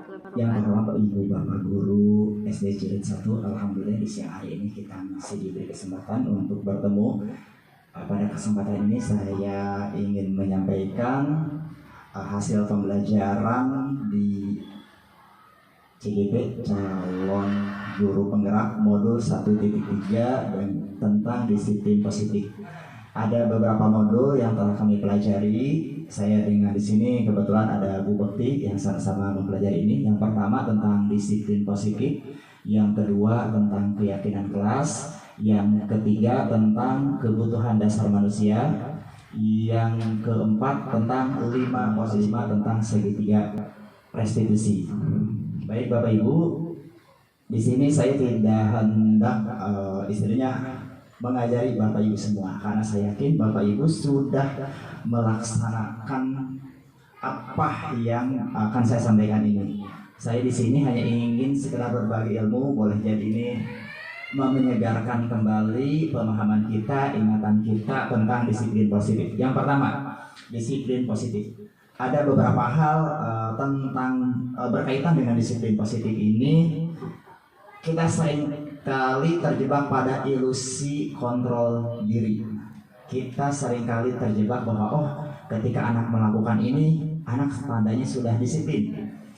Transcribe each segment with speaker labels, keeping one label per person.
Speaker 1: Yang pertama Bapak Ibu Bapak Guru SD Jilid 1, alhamdulillah di siang hari ini kita masih diberi kesempatan untuk bertemu. Pada kesempatan ini saya ingin menyampaikan hasil pembelajaran di CGP calon guru penggerak modul 1.3 dan tentang disiplin positif. Ada beberapa modul yang telah kami pelajari. Saya dengan di sini kebetulan ada Bu Bekti yang sama-sama mempelajari ini. Yang pertama tentang disiplin positif, yang kedua tentang keyakinan kelas, yang ketiga tentang kebutuhan dasar manusia, yang keempat tentang 5 tentang segitiga restitusi. Baik Bapak Ibu, di sini saya tidak hendak mengajari Bapak Ibu semua, karena saya yakin Bapak Ibu sudah melaksanakan apa yang akan saya sampaikan ini. Saya di sini hanya ingin sekedar berbagi ilmu, boleh jadi ini menyegarkan kembali pemahaman kita, ingatan kita tentang disiplin positif. Yang pertama, disiplin positif. Ada beberapa hal tentang berkaitan dengan disiplin positif ini. Kita sering kali terjebak pada ilusi kontrol diri. Kita seringkali terjebak bahwa ketika anak melakukan ini, anak tandanya sudah disiplin.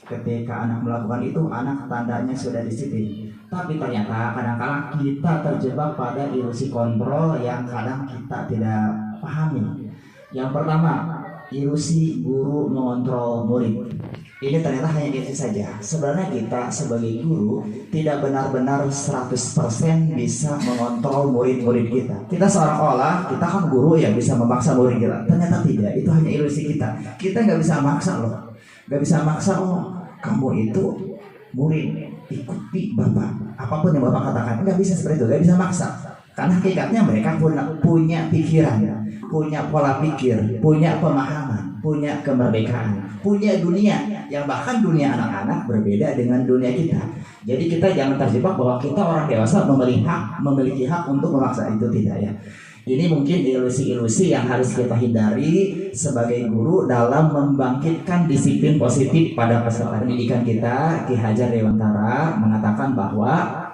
Speaker 1: Ketika anak melakukan itu, anak tandanya sudah disiplin. Tapi ternyata kadang-kadang kita terjebak pada ilusi kontrol yang kadang kita tidak pahami. Yang pertama, ilusi guru mengontrol murid. Ini ternyata hanya ilusi saja. Sebenarnya kita sebagai guru tidak benar-benar 100% bisa mengontrol murid-murid kita. Kita seolah-olah kita kan guru yang bisa memaksa murid kita. Ternyata tidak, itu hanya ilusi kita. Kita nggak bisa maksa loh. Nggak bisa maksa, kamu itu murid, ikuti Bapak. Apapun yang Bapak katakan, nggak bisa seperti itu, nggak bisa maksa. Karena hakikatnya mereka punya pikiran, punya pola pikir, punya pemahaman, punya kemerdekaan, punya dunia yang bahkan dunia anak-anak berbeda dengan dunia kita. Jadi kita jangan terjebak bahwa kita orang dewasa memiliki hak untuk memaksa, itu tidak ya. Ini mungkin ilusi-ilusi yang harus kita hindari sebagai guru dalam membangkitkan disiplin positif pada peserta pendidikan kita. Ki Hajar Dewantara mengatakan bahwa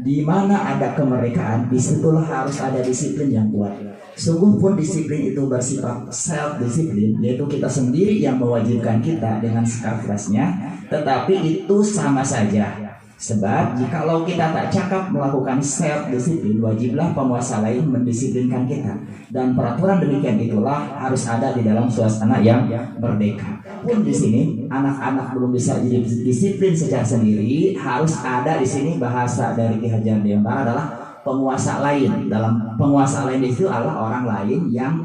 Speaker 1: di mana ada kemerdekaan, disitulah harus ada disiplin yang kuat. Sungguh pun disiplin itu bersifat self-disiplin, yaitu kita sendiri yang mewajibkan kita dengan sikap kerasnya, tetapi itu sama saja. Sebab jikalau kita tak cakap melakukan self-disiplin, wajiblah penguasa lain mendisiplinkan kita. Dan peraturan demikian itulah harus ada di dalam suasana yang merdeka. Pun di sini anak-anak belum bisa jadi disiplin secara sendiri, harus ada di sini bahasa dari Ki Hajar Dewantara adalah penguasa lain. Dalam penguasa lain itu adalah orang lain yang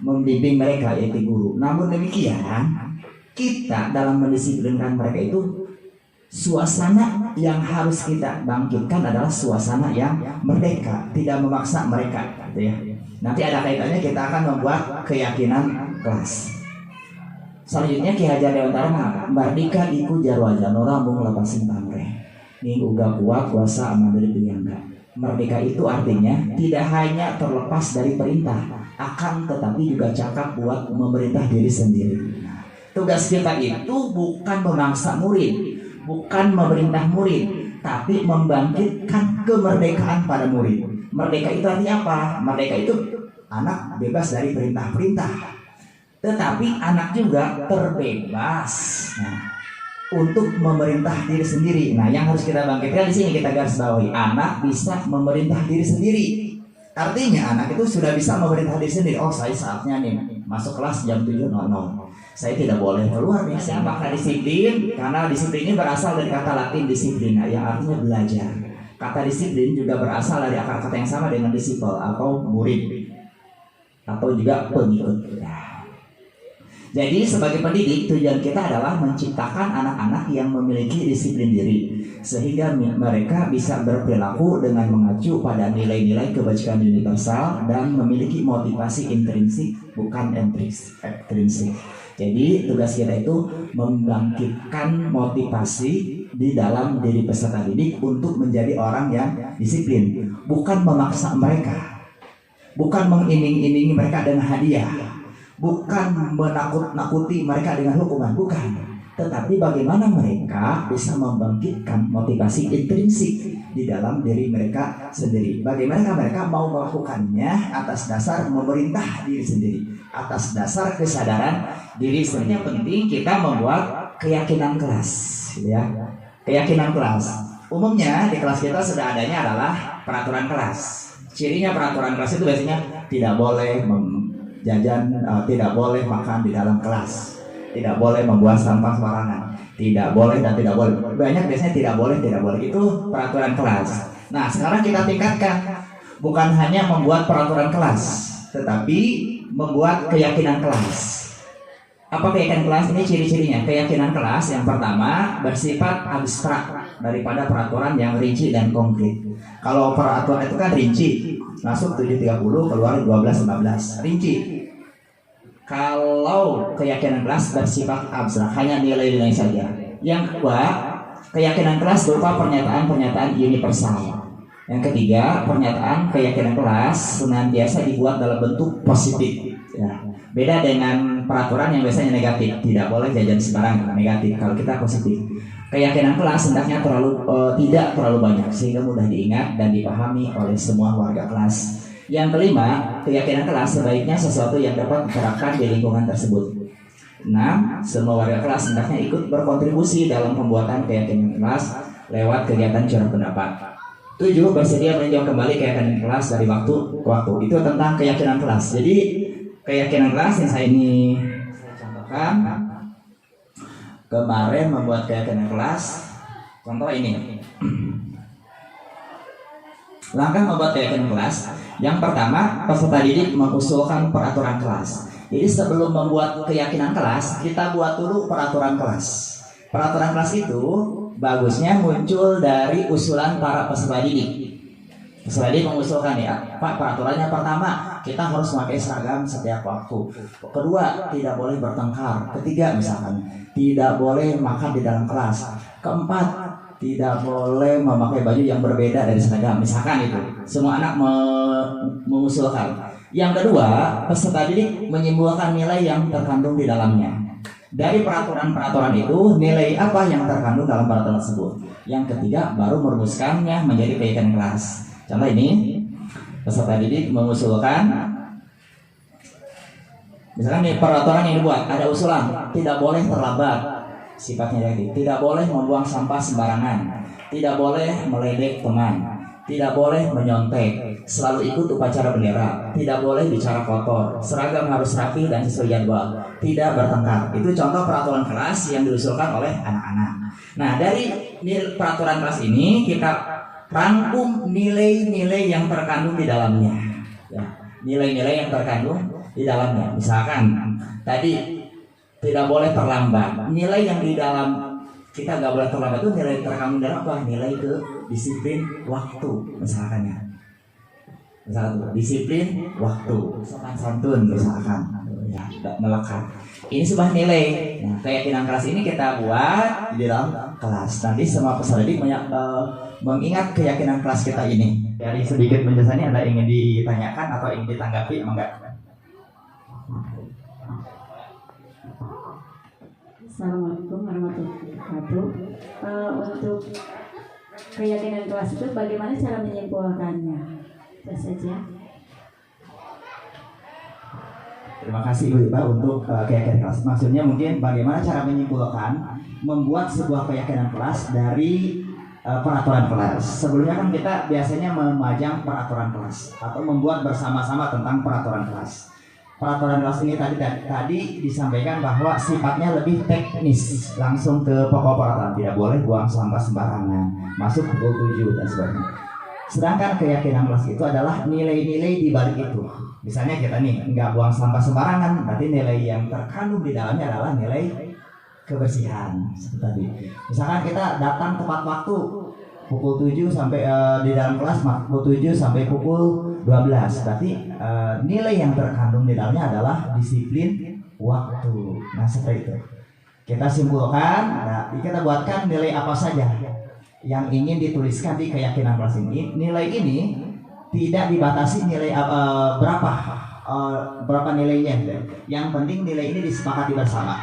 Speaker 1: membimbing mereka, yaitu guru. Namun demikian, kita dalam mendisiplinkan mereka itu suasana yang harus kita bangkitkan adalah suasana yang merdeka, tidak memaksa mereka, gitu ya. Nanti ada kaitannya, kita akan membuat keyakinan kelas. Selanjutnya Ki Hajar Dewantara mengatakan, mardika iku jarwaja norambung lepasin pamreh ning uga kuat kuasa aman dari penyangga. Merdeka itu artinya tidak hanya terlepas dari perintah, akan tetapi juga cakap buat memerintah diri sendiri. Nah, tugas kita itu bukan memaksa murid, bukan memerintah murid, tapi membangkitkan kemerdekaan pada murid. Merdeka itu artinya apa? Merdeka itu anak bebas dari perintah-perintah, tetapi anak juga terbebas untuk memerintah diri sendiri. Nah, yang harus kita bangkitkan di sini, kita garis bawahi, anak bisa memerintah diri sendiri. Artinya anak itu sudah bisa memerintah diri sendiri. Saya saatnya nih masuk kelas jam 7.00. Saya tidak boleh keluar nih. Apakah disiplin? Karena disiplin ini berasal dari kata Latin disiplina, yang artinya belajar. Kata disiplin juga berasal dari akar kata yang sama dengan disciple atau murid, atau juga pengikut. Jadi sebagai pendidik, tujuan kita adalah menciptakan anak-anak yang memiliki disiplin diri, sehingga mereka bisa berperilaku dengan mengacu pada nilai-nilai kebajikan universal dan memiliki motivasi intrinsik, bukan ekstrinsik. Jadi tugas kita itu membangkitkan motivasi di dalam diri peserta didik untuk menjadi orang yang disiplin, bukan memaksa mereka, bukan mengiming-imingi mereka dengan hadiah, bukan menakut-nakuti mereka dengan hukuman, bukan. tetapi bagaimana mereka bisa membangkitkan motivasi intrinsik di dalam diri mereka sendiri. Bagaimana mereka mau melakukannya atas dasar memerintah diri sendiri, atas dasar kesadaran diri sendiri. Yang penting kita membuat keyakinan kelas, gitu ya. Keyakinan kelas. Umumnya di kelas kita sudah adanya adalah peraturan kelas. Cirinya peraturan kelas itu biasanya tidak boleh jajan, tidak boleh makan di dalam kelas, tidak boleh membuang sampah sembarangan, tidak boleh dan tidak boleh. Banyak biasanya tidak boleh. Itu peraturan kelas. Nah, sekarang kita tingkatkan, bukan hanya membuat peraturan kelas, tetapi membuat keyakinan kelas. Apa keyakinan kelas ini? Ciri-cirinya keyakinan kelas yang pertama bersifat abstrak daripada peraturan yang rinci dan konkret. Kalau peraturan itu kan rinci, masuk 7.30 keluar 12.15, rinci. Kalau keyakinan kelas bersifat abstrak, hanya nilai-nilai saja. Yang kedua, keyakinan kelas berupa pernyataan-pernyataan universal. Yang ketiga, pernyataan keyakinan kelas senantiasa dibuat dalam bentuk positif. Ya. Beda dengan peraturan yang biasanya negatif, tidak boleh jajan sembarangan, negatif. Kalau kita positif, keyakinan kelas hendaknya tidak terlalu banyak sehingga mudah diingat dan dipahami oleh semua warga kelas. Yang kelima, keyakinan kelas sebaiknya sesuatu yang dapat diterapkan di lingkungan tersebut. 6. Semua warga kelas hendaknya ikut berkontribusi dalam pembuatan keyakinan kelas lewat kegiatan curah pendapat. 7. Bersedia meninjau kembali keyakinan kelas dari waktu ke waktu. Itu tentang keyakinan kelas. Jadi keyakinan kelas yang saya contohkan kemarin membuat keyakinan kelas. Contoh ini. Langkah membuat keyakinan kelas. Yang pertama, peserta didik mengusulkan peraturan kelas. Jadi sebelum membuat keyakinan kelas, kita buat dulu peraturan kelas. Peraturan kelas itu bagusnya muncul dari usulan para peserta didik. Peserta didik mengusulkan, ya Pak, peraturannya pertama, kita harus memakai seragam setiap waktu. Kedua, tidak boleh bertengkar. Ketiga, misalkan, tidak boleh makan di dalam kelas. Keempat, tidak boleh memakai baju yang berbeda dari seragam. Misalkan itu, semua anak mengusulkan. Yang kedua, peserta didik menyimpulkan nilai yang terkandung di dalamnya. Dari peraturan-peraturan itu, nilai apa yang terkandung dalam peraturan tersebut. Yang ketiga, baru merumuskannya menjadi keyakinan kelas. Contoh ini, peserta didik mengusulkan, misalkan nih peraturan yang dibuat, ada usulan, tidak boleh terlambat, sifatnya negatif, tidak boleh membuang sampah sembarangan, tidak boleh meledek teman, tidak boleh menyontek, selalu ikut upacara bendera, tidak boleh bicara kotor, seragam harus rapi dan sesuai jadwal, tidak bertengkar. Itu contoh peraturan kelas yang diusulkan oleh anak-anak. Nah, dari peraturan kelas ini kita rangkum nilai-nilai yang terkandung di dalamnya. Ya, nilai-nilai yang terkandung di dalamnya. Misalkan tadi tidak boleh terlambat. Nilai yang di dalam kita nggak boleh terlambat itu nilai terkandung dalam apa? Nilai ke disiplin waktu, misalkan ya. Misalkan disiplin waktu, sopan santun misalkan. Ya, melekat. Ini sebuah nilai. Nah, keyakinan kelas ini kita buat di dalam kelas. Nanti semua peserta didik mengingat keyakinan kelas kita ini. Dari sedikit penjelasannya, ada ingin ditanyakan atau ingin ditanggapi? Enggak?
Speaker 2: Assalamualaikum warahmatullahi wabarakatuh. Untuk keyakinan kelas itu bagaimana cara menyimpulkannya? Itu saja.
Speaker 1: Terima kasih Bu Iba untuk keyakinan kelas. Maksudnya mungkin bagaimana cara menyimpulkan membuat sebuah keyakinan kelas dari peraturan kelas. Sebelumnya kan kita biasanya memajang peraturan kelas atau membuat bersama-sama tentang peraturan kelas. Peraturan kelas ini tadi disampaikan bahwa sifatnya lebih teknis, langsung ke pokok peraturan. Tidak boleh buang sampah sembarangan, masuk pukul 7 dan sebagainya. Sedangkan keyakinan kelas itu adalah nilai-nilai di balik itu. Misalnya kita nih nggak buang sampah sembarangan, berarti nilai yang terkandung di dalamnya adalah nilai kebersihan seperti tadi. Misalkan kita datang tepat waktu pukul 7 sampai di dalam kelas pukul 7 sampai pukul 12. Berarti nilai yang terkandung di dalamnya adalah disiplin waktu. Nah, seperti itu. Kita simpulkan, kita buatkan nilai apa saja yang ingin dituliskan di keyakinan kelas ini. Nilai ini tidak dibatasi nilai berapa nilainya. Yang penting nilai ini disepakati bersama.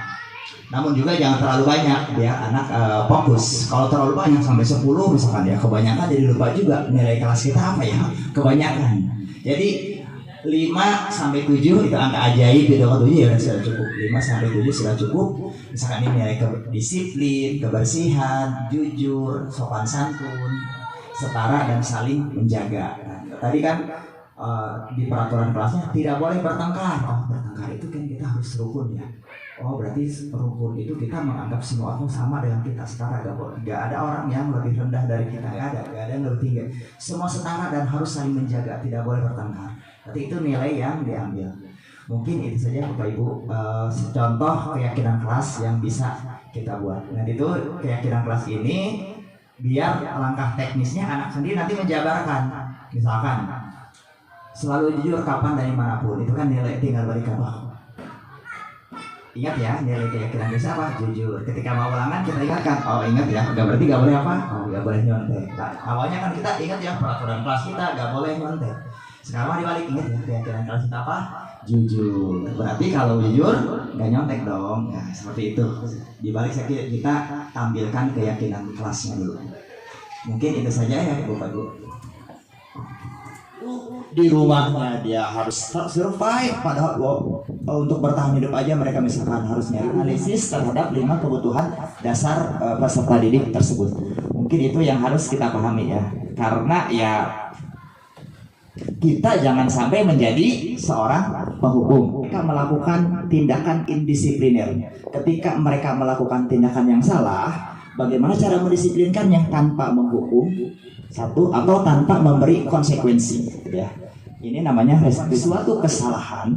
Speaker 1: Namun juga jangan terlalu banyak biar anak fokus. Kalau terlalu banyak sampai 10 misalkan ya kebanyakan jadi lupa juga nilai kelas kita apa ya, kebanyakan. Jadi 5 sampai 7 itu angka ajaib gitu kan, 7 ya sudah cukup. 5 sampai 7 sudah cukup. Misalkan ini nilai disiplin, kebersihan, jujur, sopan santun, setara dan saling menjaga. Nah, tadi kan di peraturan kelasnya tidak boleh bertengkar. Oh, bertengkar itu kan kita harus rukun ya. Oh, berarti rukun itu kita menganggap semua orang sama dengan kita, setara. Gak ada orang yang lebih rendah dari kita, gak ada yang lebih tinggi. Semua setara dan harus saling menjaga, tidak boleh bertengkar. Berarti itu nilai yang diambil. Mungkin itu saja Bapak Ibu contoh keyakinan kelas yang bisa kita buat. Nah itu keyakinan kelas ini biar langkah teknisnya anak sendiri nanti menjabarkan. Misalkan selalu jujur kapan dari manapun, itu kan nilai tinggal balik apa. Ingat ya, nilai keyakinan bisa apa? Jujur. Ketika mau ulangan kita ingatkan, oh ingat ya, gak berarti gak boleh apa? Oh gak boleh nyontek. Nah, awalnya kan kita ingat ya peraturan kelas kita gak boleh nyontek. Sekarang dibalik, ingat ya keyakinan kelas kita apa? Jujur. Berarti kalau jujur gak nyontek dong. Nah seperti itu. Dibalik kita tampilkan keyakinan kelasnya dulu. Mungkin itu saja ya Bapak-Ibu. Di rumahnya dia harus survive, padahal untuk bertahan hidup aja mereka misalkan harus nyari analisis terhadap 5 kebutuhan dasar peserta didik tersebut. Mungkin itu yang harus kita pahami ya, karena ya kita jangan sampai menjadi seorang penghukum. Mereka melakukan tindakan indisipliner. Ketika mereka melakukan tindakan yang salah, bagaimana cara mendisiplinkannya tanpa menghukum satu atau tanpa memberi konsekuensi ya. Ini namanya suatu kesalahan,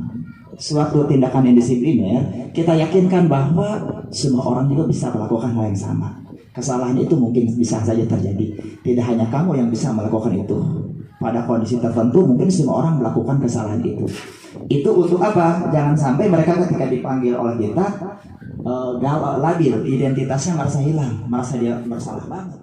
Speaker 1: suatu tindakan indisipliner. Kita yakinkan bahwa semua orang juga bisa melakukan hal yang sama. Kesalahan itu mungkin bisa saja terjadi. Tidak hanya kamu yang bisa melakukan itu. Pada kondisi tertentu mungkin semua orang melakukan kesalahan itu. Itu untuk apa? Jangan sampai mereka ketika dipanggil oleh kita labil, identitasnya merasa hilang, merasa dia bersalah banget.